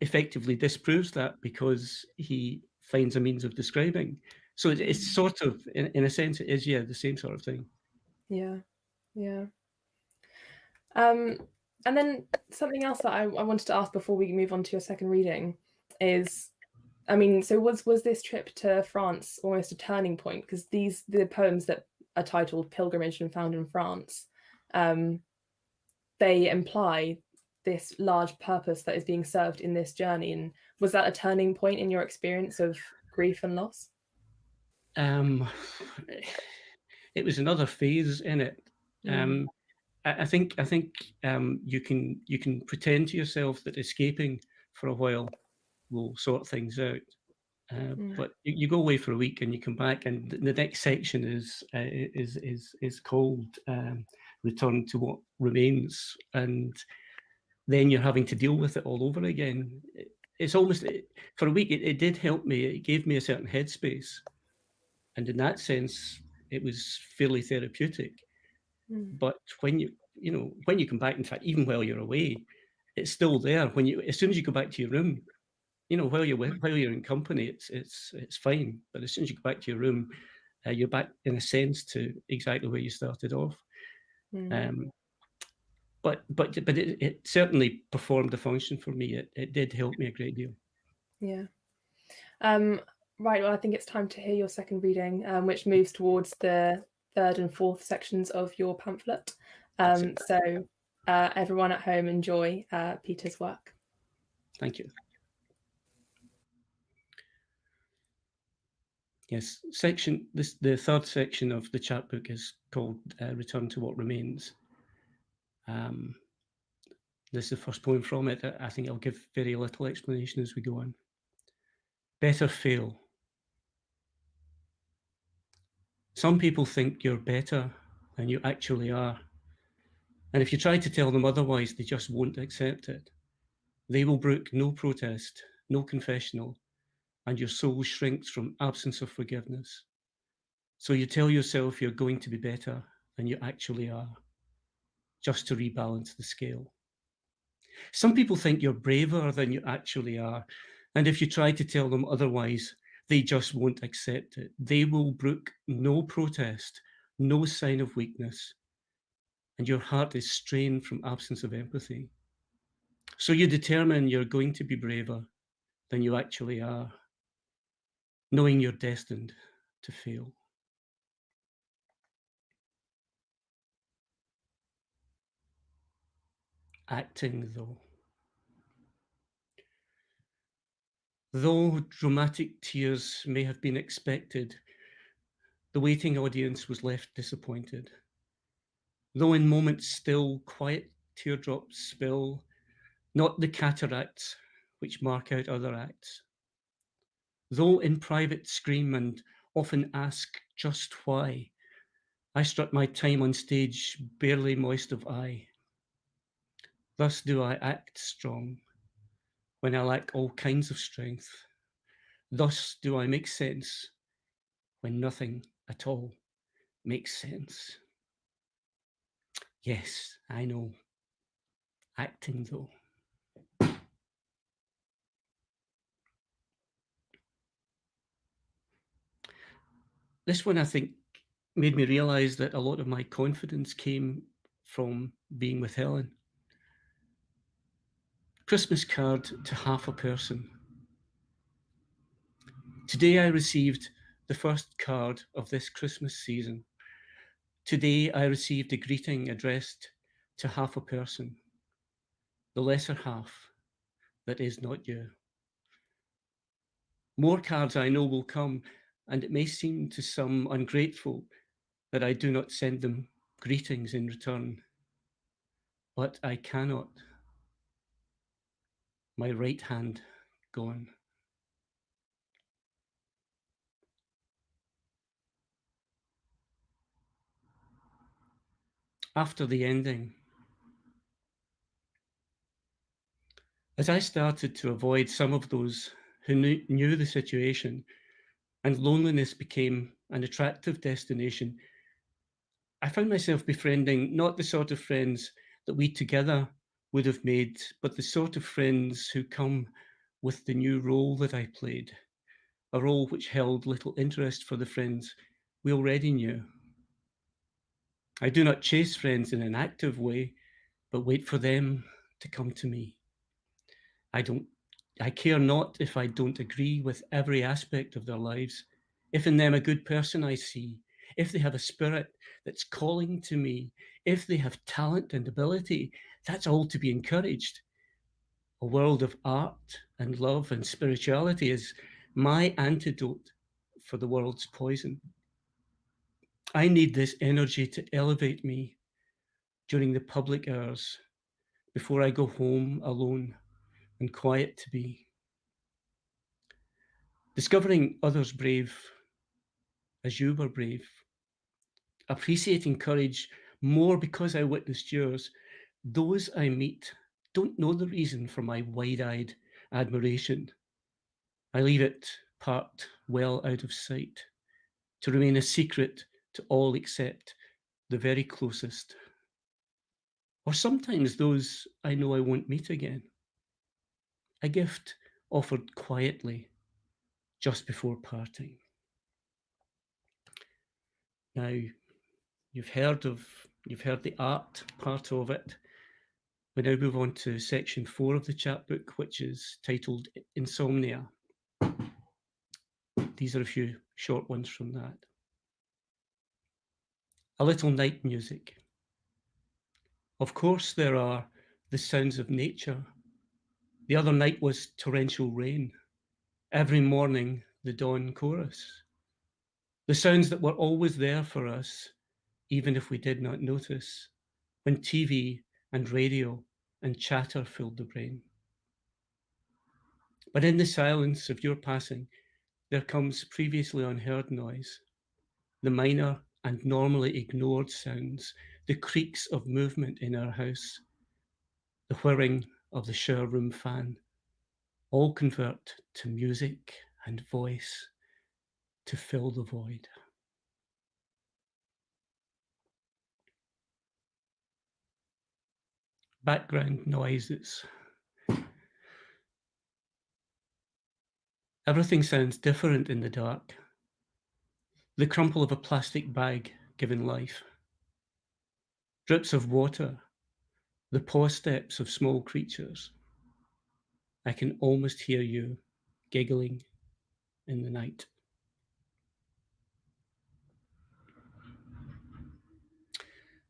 effectively disproves that, because he finds a means of describing. So it's sort of, in a sense, it is, yeah, the same sort of thing. Yeah. And then something else that I wanted to ask before we move on to your second reading is, I mean, so was this trip to France almost a turning point? Because the poems that are titled Pilgrimage and Found in France, they imply this large purpose that is being served in this journey. And was that a turning point in your experience of grief and loss? It was another phase in it. I think you can pretend to yourself that escaping for a while will sort things out. But you go away for a week and you come back, and the next section is called Return to What Remains, and then you're having to deal with it all over again. It's almost, for a week, it did help me. It gave me a certain headspace, and in that sense, it was fairly therapeutic. But when you come back, in fact, even while you're away, it's still there. As soon as you go back to your room, you know, while you're in company, it's fine. But as soon as you go back to your room, you're back, in a sense, to exactly where you started off. But it certainly performed a function for me. It did help me a great deal. Yeah. Right. Well, I think it's time to hear your second reading, which moves towards the third and fourth sections of your pamphlet. So everyone at home, enjoy Peter's work. Thank you. Yes, the third section of the chapbook is called Return to What Remains. This is the first poem from it. I think I'll give very little explanation as we go on. Better fail. Some people think you're better than you actually are. And if you try to tell them otherwise, they just won't accept it. They will brook no protest, no confessional, and your soul shrinks from absence of forgiveness. So you tell yourself you're going to be better than you actually are, just to rebalance the scale. Some people think you're braver than you actually are, and if you try to tell them otherwise, they just won't accept it. They will brook no protest, no sign of weakness, and your heart is strained from absence of empathy. So you determine you're going to be braver than you actually are, knowing you're destined to fail. Acting, though. Though dramatic tears may have been expected, the waiting audience was left disappointed. Though in moments still, quiet teardrops spill, not the cataracts which mark out other acts. Though in private scream and often ask just why, I struck my time on stage barely moist of eye. Thus do I act strong when I lack all kinds of strength. Thus do I make sense when nothing at all makes sense. Yes, I know. Acting, though. This one, I think, made me realise that a lot of my confidence came from being with Helen. Christmas card to half a person. Today I received the first card of this Christmas season. Today I received a greeting addressed to half a person, the lesser half that is not you. More cards I know will come, and it may seem to some ungrateful that I do not send them greetings in return, but I cannot. My right hand gone. After the ending, as I started to avoid some of those who knew the situation and loneliness became an attractive destination, I found myself befriending not the sort of friends that we together would have made, but the sort of friends who come with the new role that I played, a role which held little interest for the friends we already knew. I do not chase friends in an active way, but wait for them to come to me. I care not if I don't agree with every aspect of their lives, if in them a good person I see, if they have a spirit that's calling to me, if they have talent and ability, that's all to be encouraged. A world of art and love and spirituality is my antidote for the world's poison. I need this energy to elevate me during the public hours before I go home alone and quiet to be. Discovering others brave as you were brave, appreciating courage more because I witnessed yours. Those I meet don't know the reason for my wide-eyed admiration. I leave it parked well out of sight to remain a secret to all except the very closest, or sometimes those I know I won't meet again. A gift offered quietly just before parting. Now, you've heard the art part of it. We now move on to section 4 of the chapbook, which is titled Insomnia. These are a few short ones from that. A little night music. Of course, there are the sounds of nature. The other night was torrential rain. Every morning, the dawn chorus. The sounds that were always there for us, even if we did not notice, when TV and radio and chatter filled the brain. But in the silence of your passing, there comes previously unheard noise, the minor and normally ignored sounds, the creaks of movement in our house, the whirring of the shower room fan, all convert to music and voice to fill the void. Background noises. Everything sounds different in the dark. The crumple of a plastic bag given life. Drips of water, the paw steps of small creatures. I can almost hear you giggling in the night.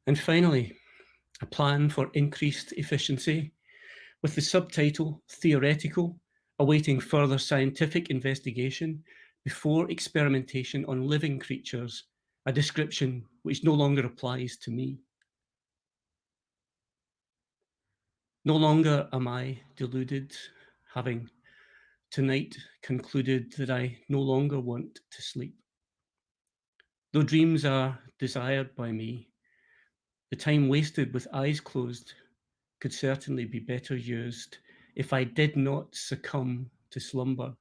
And finally, a plan for increased efficiency with the subtitle Theoretical, awaiting further scientific investigation before experimentation on living creatures, a description which no longer applies to me. No longer am I deluded, having tonight concluded that I no longer want to sleep. Though dreams are desired by me, the time wasted with eyes closed could certainly be better used if I did not succumb to slumber,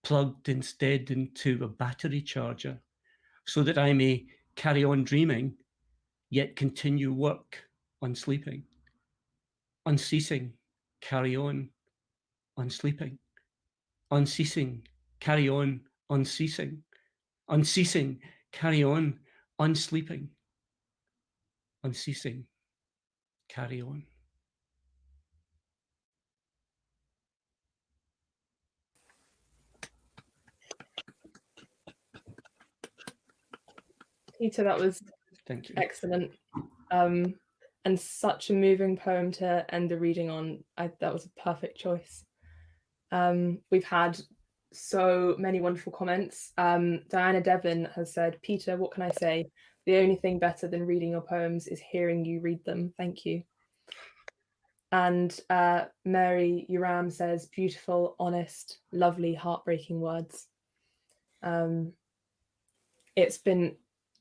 plugged instead into a battery charger, so that I may carry on dreaming, yet continue work on sleeping. Unceasing, carry on sleeping. Unceasing, carry on unceasing. unceasing, carry on, unsleeping, unceasing, carry on. Peter, that was Thank you. Excellent. And such a moving poem to end the reading on. That was a perfect choice. We've had so many wonderful comments. Diana Devlin has said, Peter, what can I say? The only thing better than reading your poems is hearing you read them. Thank you. And Mary Uram says, beautiful, honest, lovely, heartbreaking words. It's been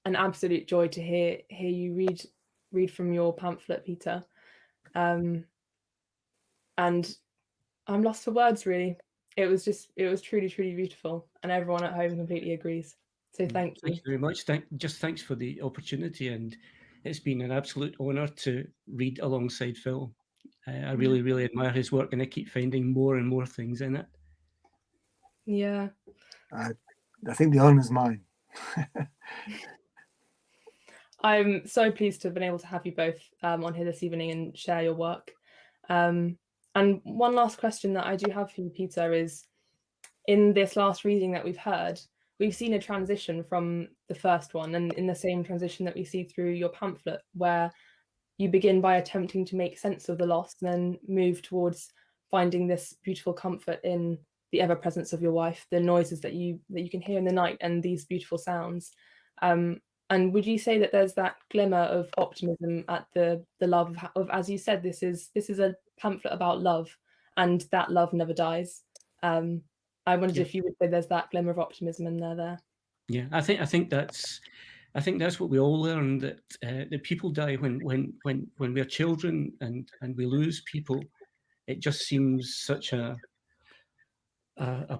an absolute joy to hear you read from your pamphlet, Peter. And I'm lost for words, really. It was truly, truly beautiful, and everyone at home completely agrees. So thank you. Thank you very much. Thanks for the opportunity, and it's been an absolute honour to read alongside Phil. I really, really admire his work, and I keep finding more and more things in it. Yeah. I think the honour's mine. I'm so pleased to have been able to have you both on here this evening and share your work. And one last question that I do have for you, Peter, is in this last reading that we've heard, we've seen a transition from the first one, and in the same transition that we see through your pamphlet, where you begin by attempting to make sense of the loss and then move towards finding this beautiful comfort in the ever presence of your wife, the noises that you can hear in the night, and these beautiful sounds. And would you say that there's that glimmer of optimism at the love of, as you said, this is a pamphlet about love, and that love never dies. I wondered if you would say there's that glimmer of optimism in there. Yeah, I think that's what we all learn, that people die when we're children, and we lose people. It just seems such a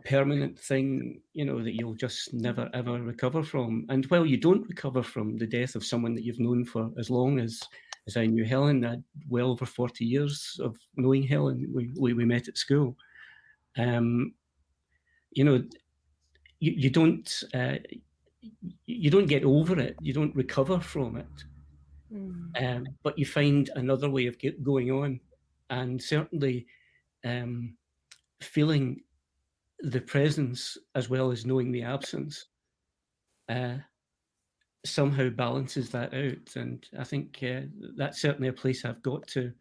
permanent thing, that you'll just never ever recover from. And while you don't recover from the death of someone that you've known for as long as I knew Helen, I had well over 40 years of knowing Helen. We met at school. You don't get over it. You don't recover from it. But you find another way of going on, and certainly feeling the presence as well as knowing the absence somehow balances that out. And I think that's certainly a place I've got to.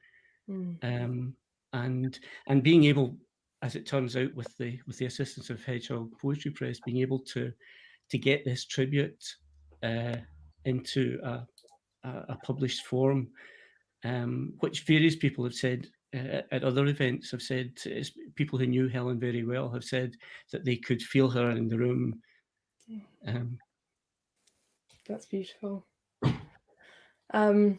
And being able, as it turns out, with the assistance of Hedgehog Poetry Press, being able to get this tribute into a published form, which various people have said at other events, have said, people who knew Helen very well have said that they could feel her in the room. That's beautiful. We've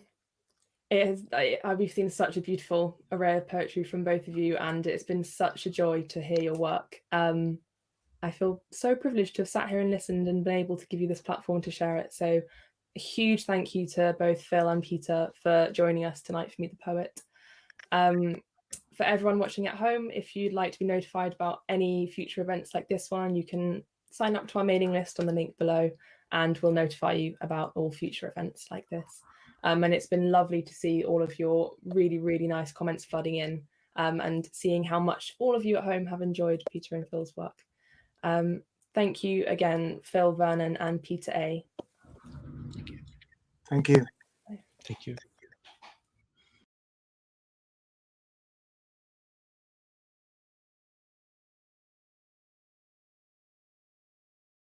seen such a beautiful array of poetry from both of you, and it's been such a joy to hear your work. I feel so privileged to have sat here and listened and been able to give you this platform to share it. So a huge thank you to both Phil and Peter for joining us tonight for Meet the Poet. For everyone watching at home, if you'd like to be notified about any future events like this one, you can sign up to our mailing list on the link below, and we'll notify you about all future events like this. And it's been lovely to see all of your really, really nice comments flooding in, and seeing how much all of you at home have enjoyed Peter and Phil's work. Thank you again, Phil, Vernon, and Peter A. Thank you. Thank you.